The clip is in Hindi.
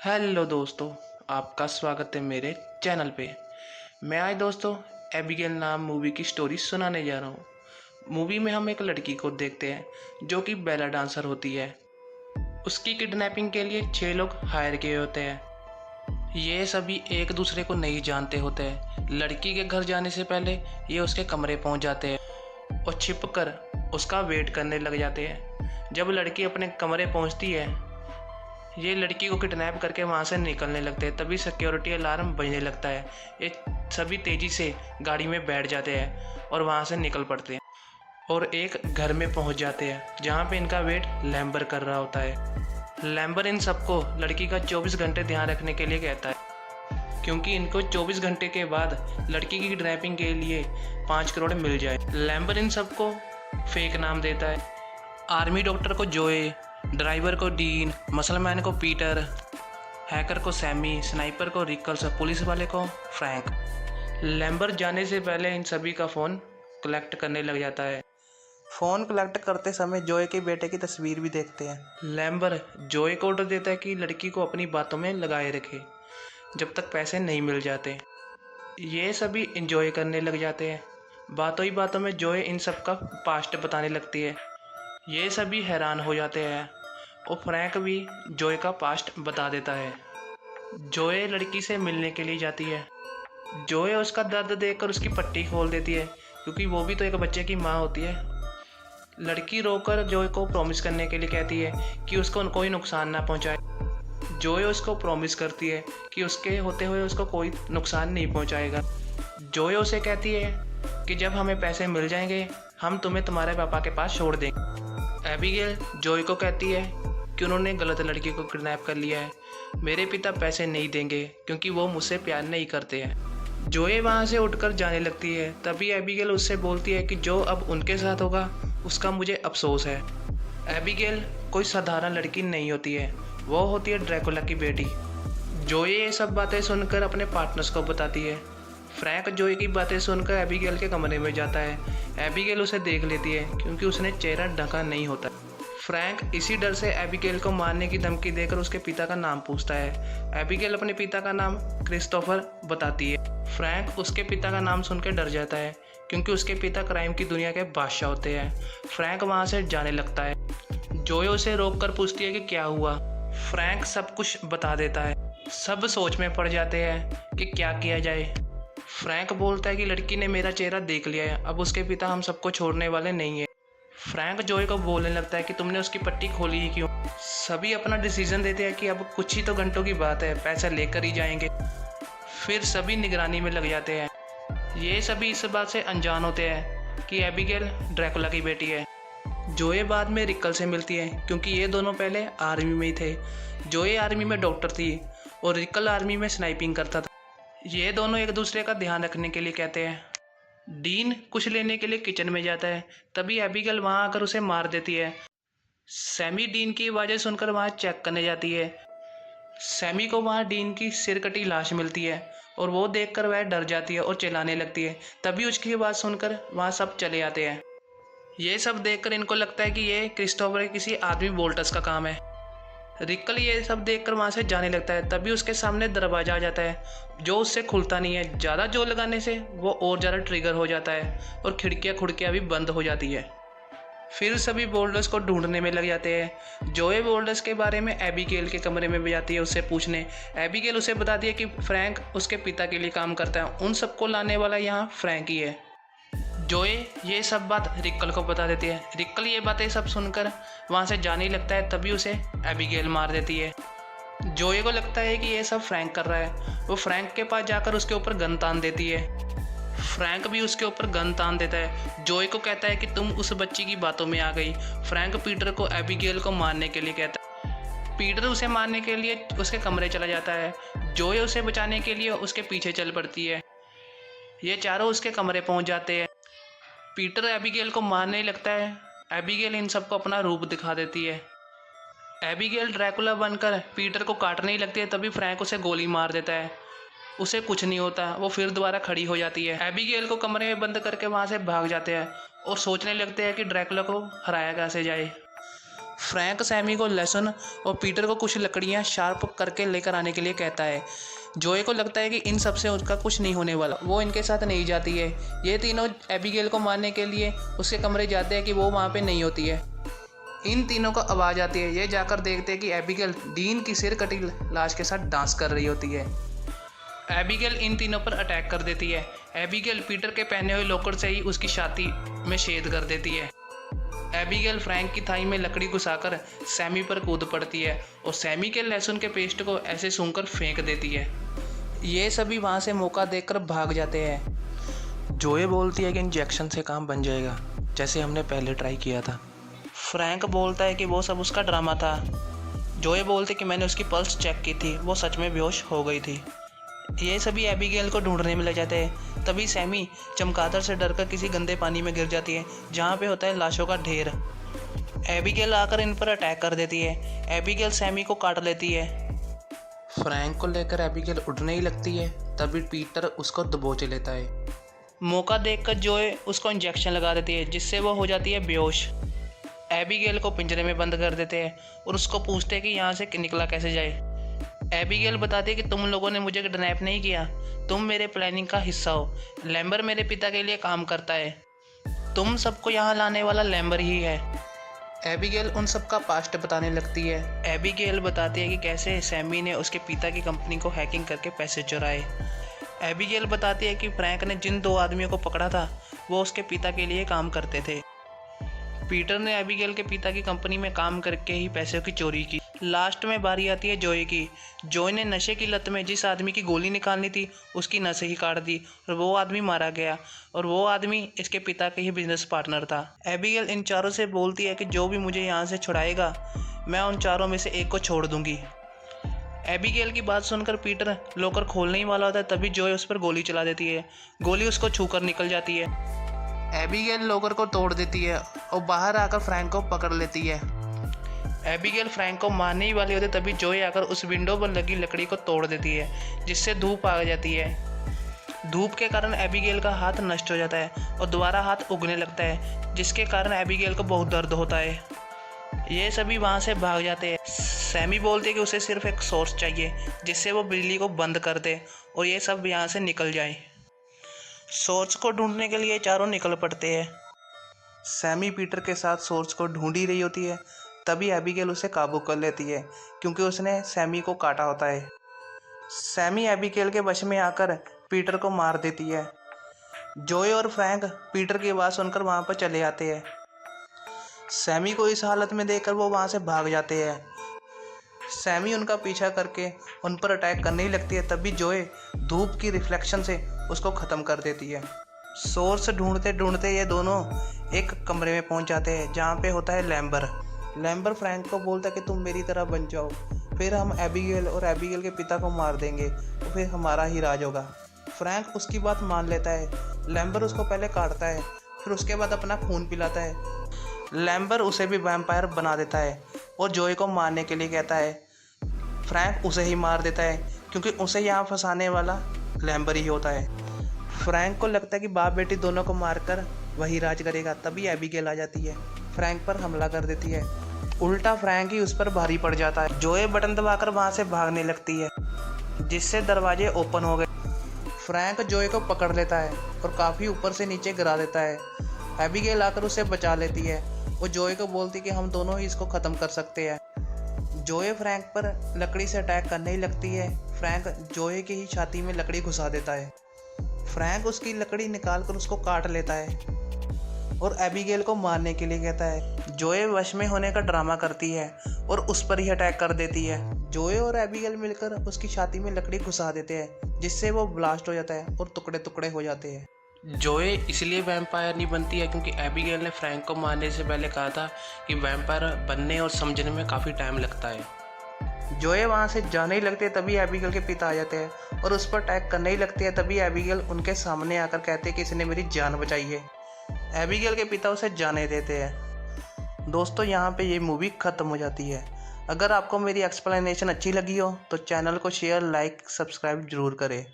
हेलो दोस्तों, आपका स्वागत है मेरे चैनल पे। मैं आज दोस्तों एबिगेल नाम मूवी की स्टोरी सुनाने जा रहा हूँ। मूवी में हम एक लड़की को देखते हैं जो कि बेला डांसर होती है। उसकी किडनैपिंग के लिए 6 लोग हायर किए होते हैं। ये सभी एक दूसरे को नहीं जानते होते हैं। लड़की के घर जाने से पहले ये उसके कमरे पहुंच जाते हैं और छिप कर उसका वेट करने लग जाते हैं। जब लड़की अपने कमरे पहुंचती है, ये लड़की को किडनैप करके वहाँ से निकलने लगते हैं। तभी सिक्योरिटी अलार्म बजने लगता है। ये सभी तेज़ी से गाड़ी में बैठ जाते हैं और वहाँ से निकल पड़ते हैं और एक घर में पहुँच जाते हैं जहाँ पे इनका वेट लैम्बर कर रहा होता है। लैम्बर इन सबको लड़की का 24 घंटे ध्यान रखने के लिए कहता है, क्योंकि इनको 24 घंटे के बाद लड़की की किडनैपिंग के लिए 5 करोड़ मिल जाए। लैम्बर इन सबको फेक नाम देता है। आर्मी डॉक्टर को जोए, ड्राइवर को डीन, मसलमैन को पीटर, हैकर को सैमी, स्नाइपर को रिकल्स, पुलिस वाले को फ्रैंक। लैम्बर जाने से पहले इन सभी का फ़ोन कलेक्ट करने लग जाता है। फ़ोन कलेक्ट करते समय जोए के बेटे की तस्वीर भी देखते हैं। लैम्बर जोए को ऑर्डर देता है कि लड़की को अपनी बातों में लगाए रखे जब तक पैसे नहीं मिल जाते। ये सभी इंजॉय करने लग जाते हैं। बातों ही बातों में जोए इन सब का पास्ट बताने लगती है। ये सभी हैरान हो जाते हैं और फ्रैंक भी जोए का पास्ट बता देता है। जोए लड़की से मिलने के लिए जाती है। जोए उसका दर्द देखकर उसकी पट्टी खोल देती है, क्योंकि वो भी तो एक बच्चे की माँ होती है। लड़की रोकर जोए को प्रॉमिस करने के लिए कहती है कि उसको कोई नुकसान ना पहुंचाए। जोए उसको प्रॉमिस करती है कि उसके होते हुए उसको कोई नुकसान नहीं पहुंचाएगा। जोए उसे कहती है कि जब हमें पैसे मिल जाएंगे हम तुम्हें तुम्हारे पापा के पास छोड़ देंगे। एबिगेल जोए को कहती है कि उन्होंने गलत लड़की को किडनैप कर लिया है। मेरे पिता पैसे नहीं देंगे क्योंकि वो मुझसे प्यार नहीं करते हैं। जोए वहाँ से उठकर जाने लगती है। तभी एबिगेल उससे बोलती है कि जो अब उनके साथ होगा उसका मुझे अफसोस है। एबिगेल कोई साधारण लड़की नहीं होती है, वो होती है ड्रैकुला की बेटी। जोए ये सब बातें सुनकर अपने पार्टनर्स को बताती है। फ्रैंक जोए की बातें सुनकर एबिगेल के कमरे में जाता है। एबिगेल उसे देख लेती है क्योंकि उसने चेहरा ढका नहीं होता। फ्रैंक इसी डर से एबिगेल को मारने की धमकी देकर उसके पिता का नाम पूछता है। एबिगेल अपने पिता का नाम क्रिस्टोफर बताती है। फ्रैंक उसके पिता का नाम सुनकर डर जाता है क्योंकि उसके पिता क्राइम की दुनिया के बादशाह होते हैं। फ्रैंक वहाँ से जाने लगता है। जोए उसे रोक कर पूछती है कि क्या हुआ। फ्रैंक सब कुछ बता देता है। सब सोच में पड़ जाते हैं कि क्या किया जाए। फ्रैंक बोलता है कि लड़की ने मेरा चेहरा देख लिया है, अब उसके पिता हम सबको छोड़ने वाले नहीं है। फ्रैंक जोए को बोलने लगता है कि तुमने उसकी पट्टी खोली ही क्यों। सभी अपना डिसीजन देते हैं कि अब कुछ ही तो घंटों की बात है, पैसा लेकर ही जाएंगे। फिर सभी निगरानी में लग जाते हैं। ये सभी इस बात से अनजान होते हैं कि एबिगेल ड्रैकुला की बेटी है। जोए बाद में रिकल से मिलती है क्योंकि ये दोनों पहले आर्मी में ही थे। जोए आर्मी में डॉक्टर थी और रिकल आर्मी में स्नाइपिंग करता था। ये दोनों एक दूसरे का ध्यान रखने के लिए कहते हैं। डीन कुछ लेने के लिए किचन में जाता है। तभी एबिगेल वहाँ आकर उसे मार देती है। सैमी डीन की आवाज़ें सुनकर वहाँ चेक करने जाती है। सैमी को वहाँ डीन की सिर कटी लाश मिलती है और वो देखकर वह डर जाती है और चिल्लाने लगती है। तभी उसकी आवाज़ सुनकर वहाँ सब चले आते हैं। ये सब देखकर इनको लगता है कि ये क्रिस्टोफर के किसी आदमी बोल्टस का काम है। रिकल ये सब देखकर वहाँ से जाने लगता है। तभी उसके सामने दरवाजा आ जाता है जो उससे खुलता नहीं है। ज़्यादा जोर लगाने से वो और ज़्यादा ट्रिगर हो जाता है और खिड़कियाँ भी बंद हो जाती है। फिर सभी बोल्डर्स को ढूंढने में लग जाते हैं। जोए बोल्डर्स के बारे में एबिगेल के कमरे में भी जाती है उससे पूछने। एबिगेल उसे बताती है कि फ्रैंक उसके पिता के लिए काम करता है, उन सबको लाने वाला यहाँ फ्रैंक ही है। जोए ये सब बात रिकल को बता देती है। रिकल ये बातें सब सुनकर वहाँ से जाने लगता है। तभी उसे एबिगेल मार देती है। जोए को लगता है कि ये सब फ्रैंक कर रहा है। वो फ्रैंक के पास जाकर उसके ऊपर गन तान देती है। फ्रैंक भी उसके ऊपर गन तान देता है। जोए को कहता है कि तुम उस बच्ची की बातों में आ गई। फ्रैंक पीटर को एबिगेल को मारने के लिए कहता है। पीटर उसे मारने के लिए उसके कमरे चला जाता है। जोए उसे बचाने के लिए उसके पीछे चल पड़ती है। ये चारों उसके कमरे पहुँच जाते हैं। पीटर एबिगेल को मारने लगता है। एबिगेल इन सबको अपना रूप दिखा देती है। एबिगेल ड्रैकुला बनकर पीटर को काटने ही लगती है। तभी फ्रैंक उसे गोली मार देता है। उसे कुछ नहीं होता, वो फिर दोबारा खड़ी हो जाती है। एबिगेल को कमरे में बंद करके वहाँ से भाग जाते हैं और सोचने लगते हैं कि ड्रैकुला को हराया कैसे जाए। फ्रैंक सैमी को लहसुन और पीटर को कुछ लकड़ियां शार्प करके लेकर आने के लिए कहता है। जोए को लगता है कि इन सब से उसका कुछ नहीं होने वाला, वो इनके साथ नहीं जाती है। ये तीनों एबिगेल को मारने के लिए उसके कमरे जाते हैं कि वो वहाँ पे नहीं होती है। इन तीनों को आवाज़ आती है। ये जाकर देखते हैं कि एबिगेल डीन की सिर कटी लाश के साथ डांस कर रही होती है। एबिगेल इन तीनों पर अटैक कर देती है। एबिगेल पीटर के पहने हुए लोकर से ही उसकी छाती में छेद कर देती है। एबिगेल फ्रैंक की थाई में लकड़ी घुसाकर सैमी पर कूद पड़ती है और सैमी के लहसुन के पेस्ट को ऐसे सूंघकर फेंक देती है। ये सभी वहाँ से मौका देखकर भाग जाते हैं। जोए बोलती है कि इंजेक्शन से काम बन जाएगा, जैसे हमने पहले ट्राई किया था। फ्रैंक बोलता है कि वो सब उसका ड्रामा था। जोए बोलते कि मैंने उसकी पल्स चेक की थी, वो सच में बेहोश हो गई थी। ये सभी एबिगेल को ढूंढने में लग जाते हैं। तभी सैमी चमगादड़ से डरकर किसी गंदे पानी में गिर जाती है, जहाँ पे होता है लाशों का ढेर। एबिगेल आकर इन पर अटैक कर देती है। एबिगेल सैमी को काट लेती है। फ्रैंक को लेकर एबिगेल उड़ने ही लगती है, तभी पीटर उसको दबोच लेता है। मौका देखकर जोए उसको इंजेक्शन लगा देती है, जिससे वो हो जाती है बेहोश। एबिगेल को पिंजरे में बंद कर देते हैं और उसको पूछते हैं कि यहाँ से निकला कैसे जाए। एबिगेल बताती है कि तुम लोगों ने मुझे किडनैप नहीं किया, तुम मेरे प्लानिंग का हिस्सा हो। लैम्बर मेरे पिता के लिए काम करता है, तुम सबको यहाँ लाने वाला लैम्बर ही है। एबिगेल उन सब का पास्ट बताने लगती है। एबिगेल बताती है कि कैसे सैमी ने उसके पिता की कंपनी को हैकिंग करके पैसे चुराए। एबिगेल बताती है कि फ्रैंक ने जिन 2 आदमियों को पकड़ा था वो उसके पिता के लिए काम करते थे। पीटर ने एबिगेल के पिता की कंपनी में काम करके ही पैसों की चोरी की। लास्ट में बारी आती है जोए की। जोए ने नशे की लत में जिस आदमी की गोली निकालनी थी उसकी नस ही काट दी और वो आदमी मारा गया, और वो आदमी इसके पिता के ही बिजनेस पार्टनर था। एबिगेल इन चारों से बोलती है कि जो भी मुझे यहाँ से छुड़ाएगा मैं उन चारों में से एक को छोड़ दूंगी। एबिगेल की बात सुनकर पीटर लॉकर खोलने ही वाला होता है, तभी जोए उस पर गोली चला देती है। गोली उसको छूकर निकल जाती है। एबिगेल लॉकर को तोड़ देती है और बाहर आकर फ्रैंक को पकड़ लेती है। एबिगेल फ्रैंक को मारने ही वाली होती है, तभी जोए आकर उस विंडो पर लगी लकड़ी को तोड़ देती है, जिससे धूप आ जाती है। धूप के कारण एबिगेल का हाथ नष्ट हो जाता है और दोबारा हाथ उगने लगता है, जिसके कारण एबिगेल को बहुत दर्द होता है। ये सभी वहाँ से भाग जाते हैं। सैमी बोलती है कि उसे सिर्फ एक सोर्स चाहिए जिससे वो बिजली को बंद कर दे और ये सब यहाँ से निकल जाए। सोर्स को ढूंढने के लिए चारों निकल पड़ते हैं। सैमी पीटर के साथ सोर्स को ढूंढ ही रही होती है, तभी एबिगेल उसे काबू कर लेती है क्योंकि उसने सैमी को काटा होता है। सैमी एबिगेल के वश में आकर पीटर को मार देती है। जोए और फ्रैंक पीटर की आवाज़ सुनकर वहाँ पर चले आते हैं। सैमी को इस हालत में देखकर वो वहाँ से भाग जाते हैं। सैमी उनका पीछा करके उन पर अटैक करने ही लगती है, तभी जोए धूप की रिफ्लेक्शन से उसको ख़त्म कर देती है। सोर्स ढूंढते ढूंढते ये दोनों एक कमरे में पहुंच जाते हैं जहाँ पे होता है लैम्बर। लैम्बर फ्रैंक को बोलता है कि तुम मेरी तरह बन जाओ, फिर हम एबिगेल और एबिगेल के पिता को मार देंगे तो फिर हमारा ही राज होगा। फ्रैंक उसकी बात मान लेता है। लैम्बर उसको पहले काटता है, फिर उसके बाद अपना खून पिलाता है। लैम्बर उसे भी वैम्पायर बना देता है और जोए को मारने के लिए कहता है। फ्रैंक उसे ही मार देता है क्योंकि उसे यहाँ फंसाने वाला लैम्बर ही होता है। फ्रैंक को लगता है कि बाप बेटी दोनों को मारकर वही राज करेगा, तभी एबिगेल आ जाती है, फ्रैंक पर हमला कर देती है। उल्टा फ्रैंक ही उस पर भारी पड़ जाता है। जोए बटन दबाकर वहाँ से भागने लगती है, जिससे दरवाजे ओपन हो गए। फ्रैंक जोए को पकड़ लेता है और काफ़ी ऊपर से नीचे गिरा देता है। एबिगेल आकर उसे बचा लेती है। वो जोए को बोलती कि हम दोनों ही इसको ख़त्म कर सकते हैं। जोए फ्रैंक पर लकड़ी से अटैक करने ही लगती है। फ्रैंक जोए की ही छाती में लकड़ी घुसा देता है। फ्रैंक उसकी लकड़ी निकालकर उसको काट लेता है और एबिगेल को मारने के लिए कहता है। जोए वश में होने का ड्रामा करती है और उस पर ही अटैक कर देती है। जोए और एबिगेल मिलकर उसकी छाती में लकड़ी घुसा देते हैं, जिससे वो ब्लास्ट हो जाता है और टुकड़े टुकड़े हो जाते हैं। जोए इसलिए वैम्पायर नहीं बनती है क्योंकि एबिगेल ने फ्रैंक को मारने से पहले कहा था कि वैम्पायर बनने और समझने में काफ़ी टाइम लगता है। जोए वहाँ से जाने ही लगती है, तभी एबिगेल के पिता आ जाते हैं और उस पर अटैक करने ही लगती है। तभी एबिगेल उनके सामने आकर कहते हैं कि इसने मेरी जान बचाई है। एबिगेल के पिता उसे जाने देते हैं। दोस्तों, यहाँ पे ये मूवी ख़त्म हो जाती है। अगर आपको मेरी एक्सप्लेनेशन अच्छी लगी हो तो चैनल को शेयर, लाइक, सब्सक्राइब जरूर करें।